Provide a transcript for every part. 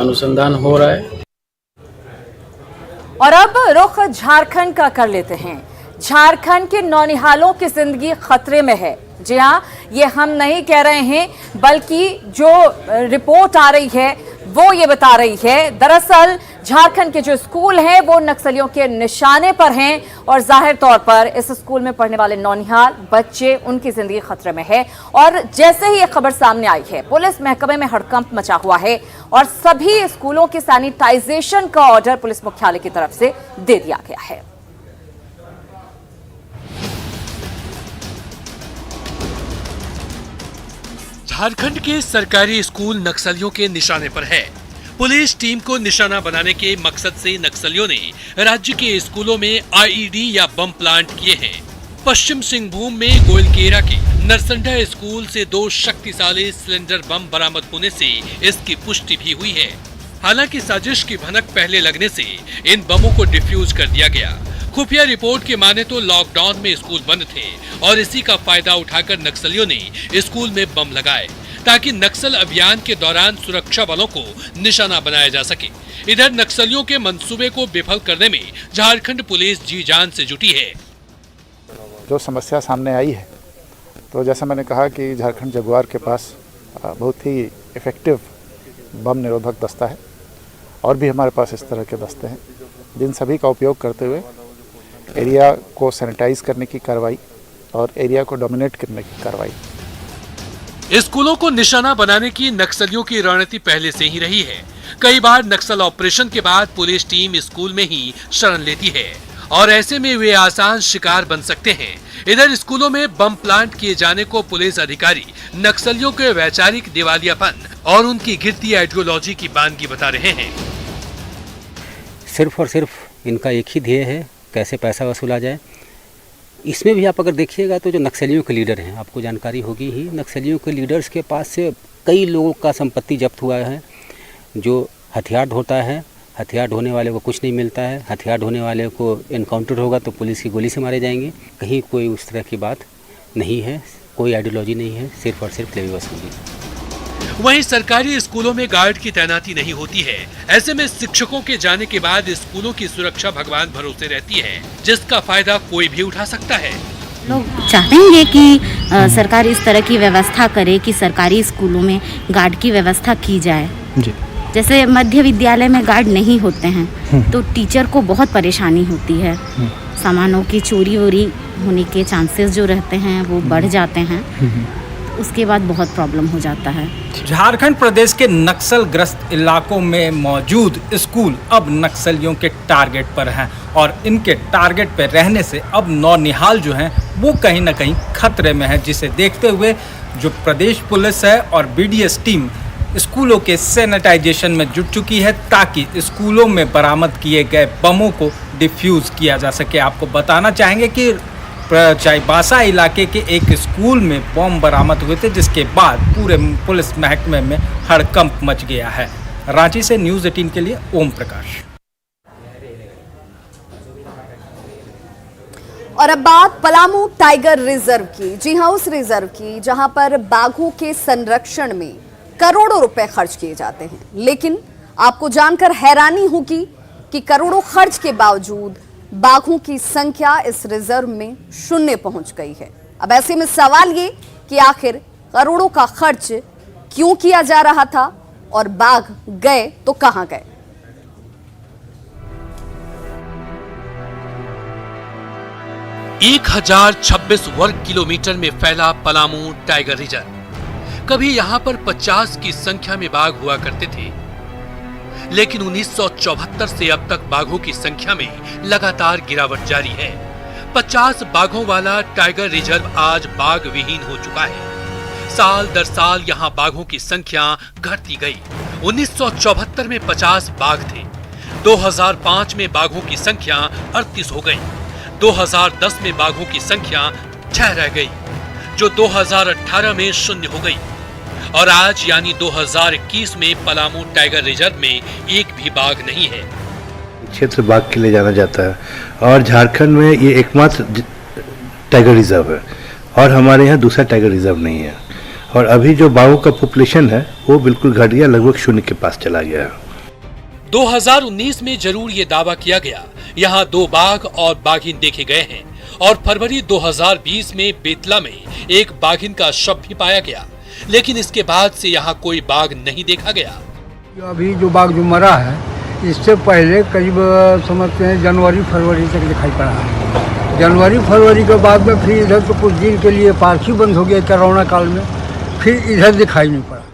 अनुसंधान हो रहा है। और अब रुख झारखंड का कर लेते हैं। झारखंड के नौनिहालों की जिंदगी खतरे में है। जी हाँ, ये हम नहीं कह रहे हैं, बल्कि जो रिपोर्ट आ रही है वो ये बता रही है। दरअसल झारखंड के जो स्कूल हैं वो नक्सलियों के निशाने पर हैं और जाहिर तौर पर इस स्कूल में पढ़ने वाले नौनिहाल बच्चे, उनकी जिंदगी खतरे में है। और जैसे ही ये खबर सामने आई है, पुलिस महकमे में हड़कंप मचा हुआ है और सभी स्कूलों के सैनिटाइजेशन का ऑर्डर पुलिस मुख्यालय की तरफ से दे दिया गया है। झारखंड के सरकारी स्कूल नक्सलियों के निशाने पर है। पुलिस टीम को निशाना बनाने के मकसद से नक्सलियों ने राज्य के स्कूलों में आईईडी या बम प्लांट किए हैं। पश्चिम सिंहभूम में गोइलकेरा के नरसंडा स्कूल से 2 शक्तिशाली सिलेंडर बम बरामद होने से इसकी पुष्टि भी हुई है। हालांकि साजिश की भनक पहले लगने से इन बमों को डिफ्यूज कर दिया गया। खुफिया रिपोर्ट के माने तो लॉकडाउन में स्कूल बंद थे और इसी का फायदा उठाकर नक्सलियों ने स्कूल में बम लगाए ताकि नक्सल अभियान के दौरान सुरक्षा बलों को निशाना बनाया जा सके। इधर नक्सलियों के मंसूबे को विफल करने में झारखंड पुलिस जी जान से जुटी है। जो समस्या सामने आई है, तो जैसा मैंने कहा कि झारखंड जगुआर के पास बहुत ही इफेक्टिव बम निरोधक दस्ता है और भी हमारे पास इस तरह के दस्ते हैं, जिन सभी का उपयोग करते हुए एरिया को सैनिटाइज करने की कार्रवाई और एरिया को डोमिनेट करने की कार्रवाई। स्कूलों को निशाना बनाने की नक्सलियों की रणनीति पहले से ही रही है। कई बार नक्सल ऑपरेशन के बाद पुलिस टीम स्कूल में ही शरण लेती है और ऐसे में वे आसान शिकार बन सकते हैं। इधर स्कूलों में बम प्लांट किए जाने को पुलिस अधिकारी नक्सलियों के वैचारिक दिवालियापन और उनकी गिरती आइडियोलॉजी की बानगी बता रहे हैं। सिर्फ और सिर्फ इनका एक ही ध्येय है, कैसे पैसा वसूला जाए। इसमें भी आप अगर देखिएगा तो जो नक्सलियों के लीडर हैं, आपको जानकारी होगी ही, नक्सलियों के लीडर्स के पास से कई लोगों का संपत्ति जब्त हुआ है। जो हथियार ढोता है, हथियार ढोने वाले को कुछ नहीं मिलता है। हथियार ढोने वाले को एनकाउंटर होगा तो पुलिस की गोली से मारे जाएंगे। कहीं कोई उस तरह की बात नहीं है, कोई आइडियोलॉजी नहीं है, सिर्फ और सिर्फ लेवी वसूली। वहीं सरकारी स्कूलों में गार्ड की तैनाती नहीं होती है। ऐसे में शिक्षकों के जाने के बाद स्कूलों की सुरक्षा भगवान भरोसे रहती है, जिसका फायदा कोई भी उठा सकता है। लोग चाहेंगे कि सरकार इस तरह की व्यवस्था करे कि सरकारी स्कूलों में गार्ड की व्यवस्था की जाए जी। जैसे मध्य विद्यालय में गार्ड नहीं होते हैं तो टीचर को बहुत परेशानी होती है। सामानों की चोरी वोरी होने के चांसेस जो रहते हैं वो बढ़ जाते हैं, उसके बाद बहुत प्रॉब्लम हो जाता है। झारखंड प्रदेश के नक्सल ग्रस्त इलाकों में मौजूद स्कूल अब नक्सलियों के टारगेट पर हैं और इनके टारगेट पर रहने से अब नौनिहाल जो हैं वो कहीं ना कहीं खतरे में है, जिसे देखते हुए जो प्रदेश पुलिस है और बीडीएस टीम स्कूलों के सैनिटाइजेशन में जुट चुकी है ताकि स्कूलों में बरामद किए गए बमों को डिफ्यूज़ किया जा सके। आपको बताना चाहेंगे कि चाईबासा इलाके के एक स्कूल में बम बरामद हुए थे, जिसके बाद पूरे पुलिस महकमे में हड़कंप मच गया है। रांची से न्यूज़ 18 के लिए ओम प्रकाश। और अब बात पलामू टाइगर रिजर्व की। जी हां, उस रिजर्व की जहां पर बाघों के संरक्षण में करोड़ों रुपए खर्च किए जाते हैं, लेकिन आपको जानकर हैरानी होगी कि करोड़ों खर्च के बावजूद बाघों की संख्या इस रिजर्व में 0 पहुंच गई है। अब ऐसे में सवाल ये कि आखिर करोड़ों का खर्च क्यों किया जा रहा था और बाघ गए तो कहां गए? एक 1026 वर्ग किलोमीटर में फैला पलामू टाइगर रिजर्व। कभी यहाँ पर 50 की संख्या में बाघ हुआ करते थे, लेकिन 1974 से अब तक बाघों की संख्या में लगातार गिरावट जारी है। 50 बाघों वाला टाइगर रिजर्व आज बाघ विहीन हो चुका है। साल दर साल यहाँ बाघों की संख्या घटती गई। 1974 में 50 बाघ थे, 2005 में बाघों की संख्या 38 हो गई, 2010 में बाघों की संख्या 6 रह गई, जो 2018 में 0 हो गई और आज यानी 2021 में पलामू टाइगर रिजर्व में एक भी बाघ नहीं है। क्षेत्र बाघ के लिए जाना जाता है और झारखंड में ये एकमात्र टाइगर रिजर्व है और हमारे यहाँ दूसरा टाइगर रिजर्व नहीं है। और अभी जो बाघों का पॉपुलेशन है वो बिल्कुल घट गया, लगभग 0 के पास चला गया है। 2019 में जरूर ये दावा किया गया यहाँ 2 बाघ और बाघिन देखे गए हैं और फरवरी 2020 में बेतला में एक बाघिन का शव भी पाया गया, लेकिन इसके बाद से यहाँ कोई बाघ नहीं देखा गया। अभी जो बाघ जो मरा है इससे पहले करीब समझते हैं जनवरी फरवरी तक दिखाई पड़ा है। जनवरी फरवरी के बाद में फिर इधर तो कुछ दिन के लिए पार्क ही बंद हो गया कोरोना काल में, फिर इधर दिखाई नहीं पड़ा।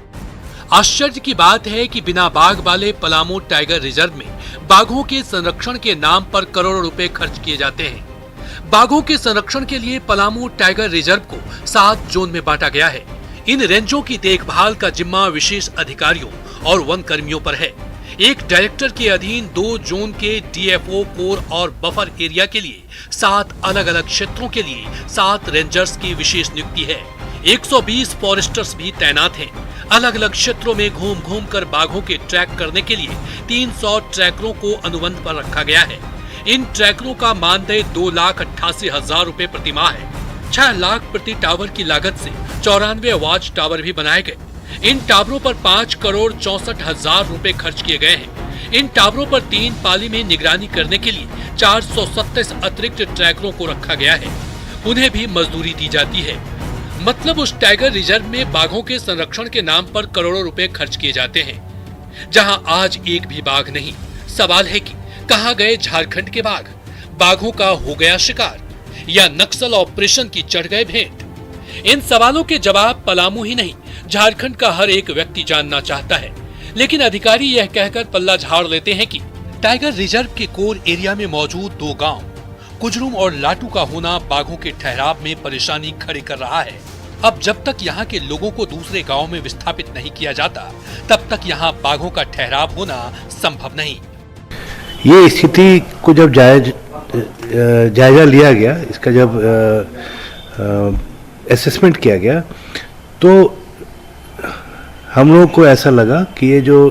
आश्चर्य की बात है कि बिना बाघ वाले पलामू टाइगर रिजर्व में बाघों के संरक्षण के नाम पर करोड़ों रुपए खर्च किए जाते हैं। बाघों के संरक्षण के लिए पलामू टाइगर रिजर्व को 7 जोन में बांटा गया है। इन रेंजों की देखभाल का जिम्मा विशेष अधिकारियों और वन कर्मियों पर है। एक डायरेक्टर के अधीन 2 जोन के डीएफओ कोर और बफर एरिया के लिए 7 अलग अलग क्षेत्रों के लिए 7 रेंजर्स की विशेष नियुक्ति है। 120 फॉरेस्टर्स भी तैनात हैं। अलग अलग क्षेत्रों में घूम घूम कर बाघों के ट्रैक करने के लिए 300 ट्रैकरों को अनुबंध पर रखा गया है। इन ट्रैकरों का मानदेय 2,88,000 रुपए प्रति माह है। 6 लाख प्रति टावर की लागत से 94 वॉच टावर भी बनाए गए। इन टावरों पर 5,64,00,000 रुपए खर्च किए गए हैं। इन टावरों पर 3 पाली में निगरानी करने के लिए 427 अतिरिक्त ट्रैकरों को रखा गया है। उन्हें भी मजदूरी दी जाती है। मतलब उस टाइगर रिजर्व में बाघों के संरक्षण के नाम पर करोड़ों रुपए खर्च किए जाते हैं, जहां आज एक भी बाघ नहीं। सवाल है कि कहां गए झारखंड के बाघ? बाघों का हो गया शिकार या नक्सल ऑपरेशन की चढ़ गए भेंट? इन सवालों के जवाब पलामू ही नहीं, झारखंड का हर एक व्यक्ति जानना चाहता है। लेकिन अधिकारी यह कहकर पल्ला झाड़ लेते हैं कि टाइगर रिजर्व के कोर एरिया में मौजूद 2 गांव कुजरुम और लाटू का होना बाघों के ठहराव में परेशानी खड़ी कर रहा है। अब जब तक यहाँ के लोगों को दूसरे गांव में विस्थापित नहीं किया जाता, तब तक यहाँ बाघों का ठहराव होना संभव नहीं। ये स्थिति को जब जायजा लिया गया, इसका जब असेसमेंट किया गया, तो हम लोगों को ऐसा लगा कि ये जो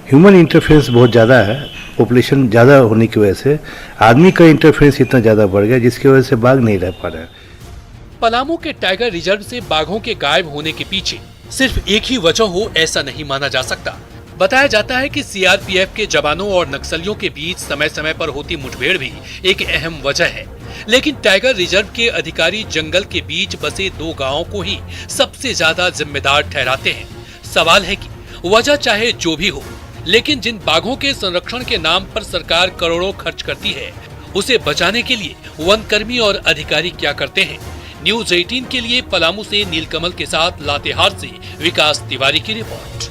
ह्यूमन इंटरफेरेंस बहुत ज़्यादा है, पॉपुलेशन ज़्यादा होने की वजह से आदमी का इंटरफेरेंस इतना ज़्यादा बढ़ गया, जिसकी वजह से बाघ नहीं रह पा रहा है। पलामू के टाइगर रिजर्व से बाघों के गायब होने के पीछे सिर्फ एक ही वजह हो ऐसा नहीं माना जा सकता। बताया जाता है कि सीआरपीएफ के जवानों और नक्सलियों के बीच समय समय पर होती मुठभेड़ भी एक अहम वजह है। लेकिन टाइगर रिजर्व के अधिकारी जंगल के बीच बसे 2 गांवों को ही सबसे ज्यादा जिम्मेदार ठहराते हैं। सवाल है कि वजह चाहे जो भी हो, लेकिन जिन बाघों के संरक्षण के नाम पर सरकार करोड़ों खर्च करती है, उसे बचाने के लिए वन कर्मी और अधिकारी क्या करते हैं? न्यूज़ 18 के लिए पलामू से नीलकमल के साथ लातेहार से विकास तिवारी की रिपोर्ट।